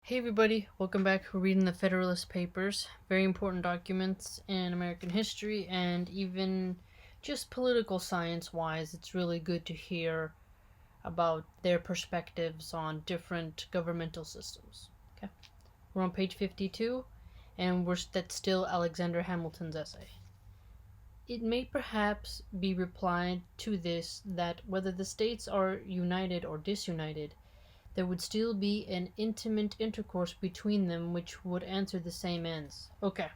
Hey everybody, welcome back. We're reading the Federalist Papers, very important documents in American history and even just political science wise. It's really good to hear about their perspectives on different governmental systems. Okay, we're on page 52, and that's still Alexander Hamilton's essay. It may perhaps be replied to this that whether the states are united or disunited, there would still be an intimate intercourse between them which would answer the same ends. Okay,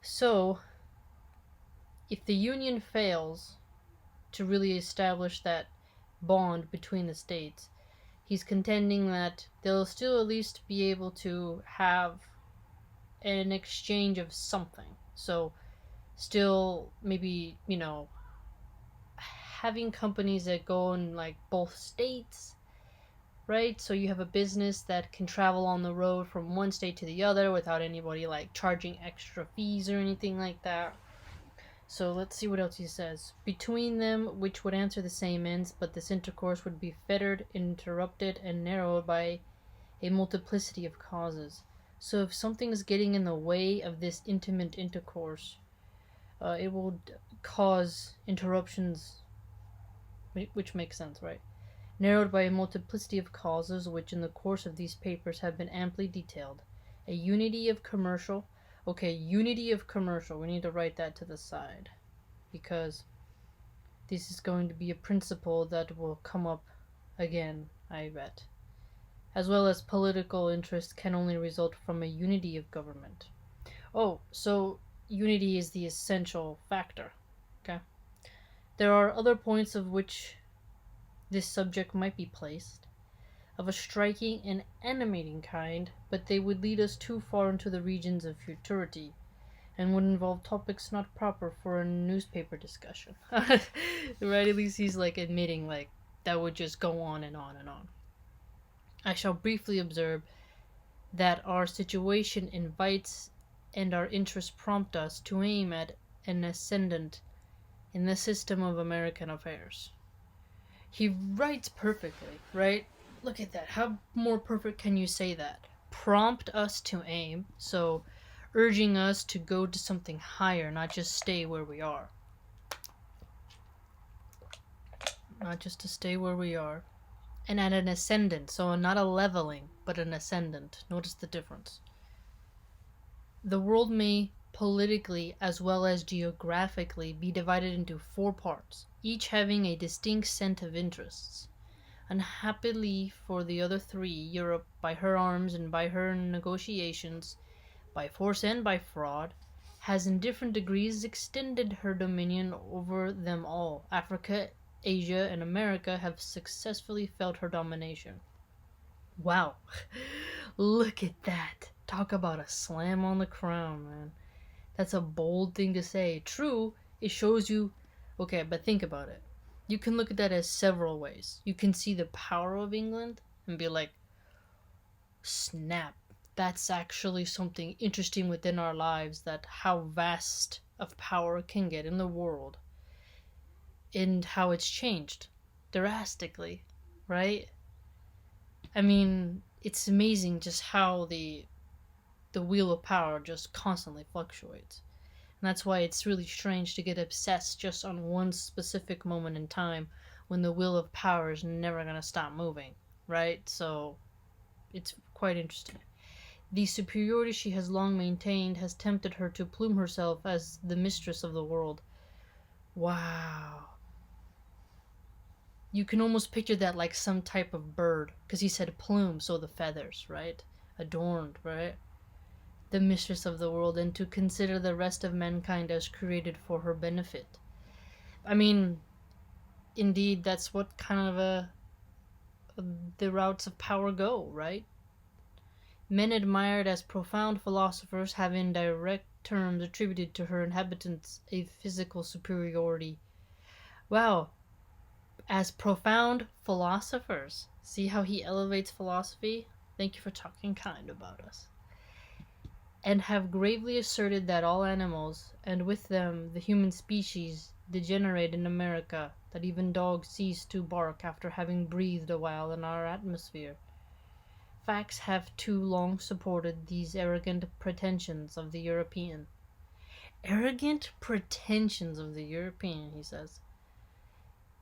so if the union fails to really establish that bond between the states, he's contending that they'll still at least be able to have an exchange of something. So, still, maybe, having companies that go in like both states, right? So you have a business that can travel on the road from one state to the other without anybody like charging extra fees or anything like that. So let's see what else he says. Between them, which would answer the same ends, but this intercourse would be fettered, interrupted, and narrowed by a multiplicity of causes. So if something is getting in the way of this intimate intercourse, it will cause interruptions, which makes sense, right? Narrowed by a multiplicity of causes which in the course of these papers have been amply detailed. A unity of commercial. Okay, unity of commercial. We need to write that to the side because this is going to be a principle that will come up again, I bet. As well as political interest can only result from a unity of government. Oh, so unity is the essential factor. Okay. There are other points of which this subject might be placed, of a striking and animating kind, but they would lead us too far into the regions of futurity, and would involve topics not proper for a newspaper discussion. Right? At least he's like admitting like that would just go on and on and on. I shall briefly observe that our situation invites and our interests prompt us to aim at an ascendant in the system of American affairs. He writes perfectly, right? Look at that. How more perfect can you say that? Prompt us to aim, so urging us to go to something higher, not just stay where we are. Not just to stay where we are. And at an ascendant, so not a leveling, but an ascendant. Notice the difference. The world may politically as well as geographically be divided into four parts, each having a distinct set of interests. Unhappily for the other three, Europe, by her arms and by her negotiations, by force and by fraud, has in different degrees extended her dominion over them all. Africa, Asia, and America have successfully felt her domination. Wow. Look at that. Talk about a slam on the crown, man. That's a bold thing to say. True, it shows you. Okay, but think about it. You can look at that as several ways. You can see the power of England and be like, snap, that's actually something interesting within our lives, that how vast of power can get in the world and how it's changed drastically, right? I mean, it's amazing just how the wheel of power just constantly fluctuates. And that's why it's really strange to get obsessed just on one specific moment in time when the wheel of power is never going to stop moving, right? So it's quite interesting. The superiority she has long maintained has tempted her to plume herself as the mistress of the world. Wow. You can almost picture that like some type of bird, because he said plume, so the feathers, right? Adorned, right? The mistress of the world, and to consider the rest of mankind as created for her benefit. I mean, indeed, that's what kind of the routes of power go, right? Men admired as profound philosophers have in direct terms attributed to her inhabitants a physical superiority. Wow, as profound philosophers. See how he elevates philosophy? Thank you for talking kind about us. And have gravely asserted that all animals, and with them the human species, degenerate in America, that even dogs cease to bark after having breathed a while in our atmosphere. Facts have too long supported these arrogant pretensions of the European. Arrogant pretensions of the European, he says.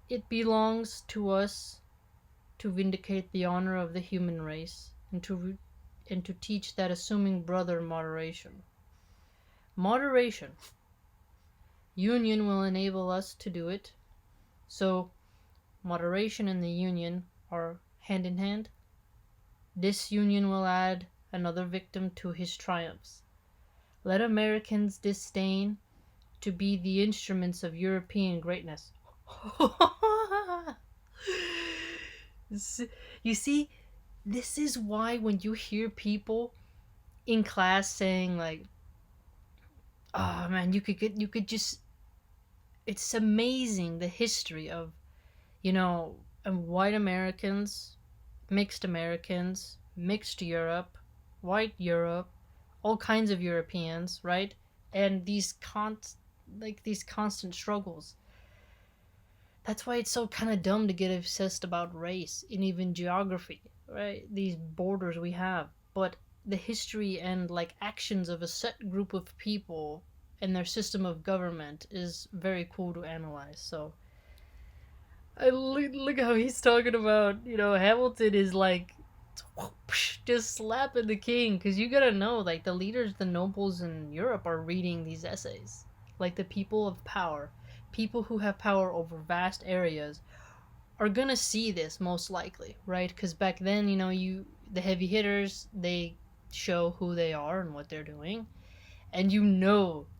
It belongs to us to vindicate the honor of the human race and to teach that assuming brother moderation. Moderation. Union will enable us to do it. So, moderation and the union are hand in hand. Disunion will add another victim to his triumphs. Let Americans disdain to be the instruments of European greatness. You see, this is why when you hear people in class saying like, "Oh man, you could just," it's amazing the history of, white Americans, mixed Europe, white Europe, all kinds of Europeans, right? And these constant struggles. That's why it's so kind of dumb to get obsessed about race and even geography, right? These borders we have. But the history and actions of a set group of people and their system of government is very cool to analyze. So I look how he's talking about, Hamilton is just slapping the king, because you gotta know, the leaders, the nobles in Europe are reading these essays. The people of power, people who have power over vast areas, are gonna see this most likely, right? Because back then, the heavy hitters, they show who they are and what they're doing, and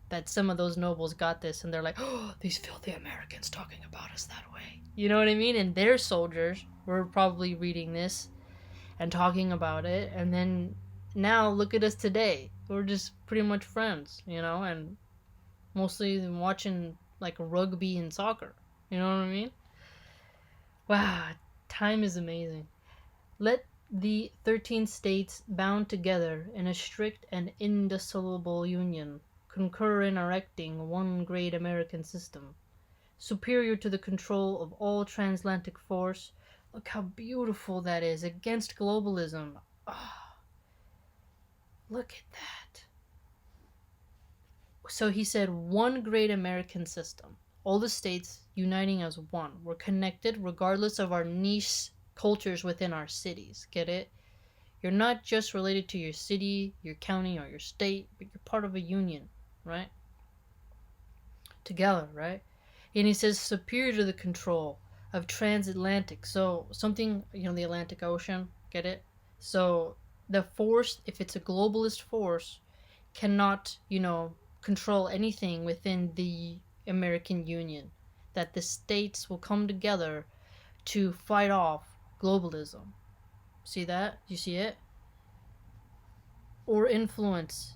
that some of those nobles got this, and they're like, "Oh, these filthy Americans talking about us that way." You know what I mean? And their soldiers were probably reading this and talking about it, and then now look at us today. We're just pretty much friends, and mostly watching rugby and soccer. You know what I mean? Wow, time is amazing. Let the 13 states bound together in a strict and indissoluble union concur in erecting one great American system, superior to the control of all transatlantic force. Look how beautiful that is, against globalism. Oh, look at that. So he said one great American system. All the states uniting as one. We're connected regardless of our niche cultures within our cities. Get it? You're not just related to your city, your county, or your state, but you're part of a union, right? Together, right? And he says superior to the control of transatlantic. So something, the Atlantic Ocean, get it? So the force, if it's a globalist force, cannot, control anything within the American Union. That the states will come together to fight off globalism. See that? You see it? Or influence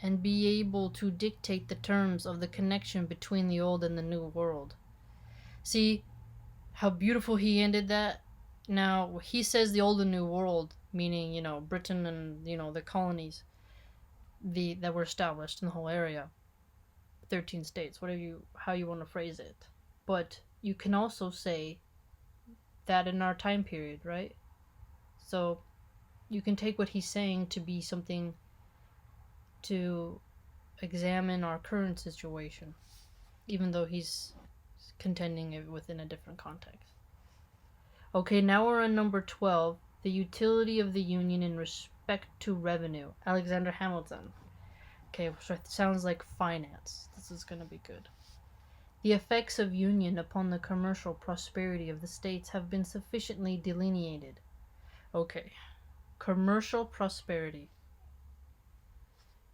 and be able to dictate the terms of the connection between the old and the new world. See how beautiful he ended that? Now, he says the old and new world, meaning, Britain and, the colonies that were established in the whole area. 13 states, how you want to phrase it. But you can also say that in our time period, right? So you can take what he's saying to be something to examine our current situation, even though he's contending it within a different context. Okay, now we're on number 12, the utility of the Union in respect to revenue. Alexander Hamilton. Okay, so it sounds like finance. This is going to be good. The effects of union upon the commercial prosperity of the states have been sufficiently delineated. Okay, commercial prosperity.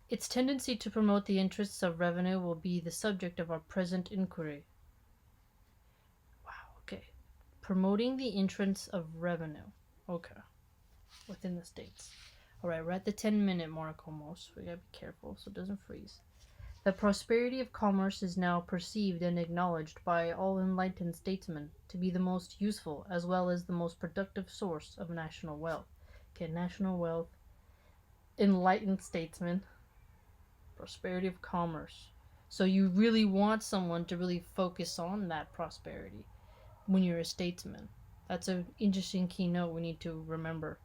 Its tendency to promote the interests of revenue will be the subject of our present inquiry. Wow, okay. Promoting the interests of revenue. Okay. Within the states. Alright, we're at the 10-minute mark almost. We gotta be careful so it doesn't freeze. The prosperity of commerce is now perceived and acknowledged by all enlightened statesmen to be the most useful as well as the most productive source of national wealth. Okay, national wealth, enlightened statesmen, prosperity of commerce. So you really want someone to really focus on that prosperity when you're a statesman. That's an interesting keynote we need to remember.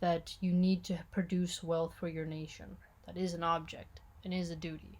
that you need to produce wealth for your nation. That is an object and is a duty.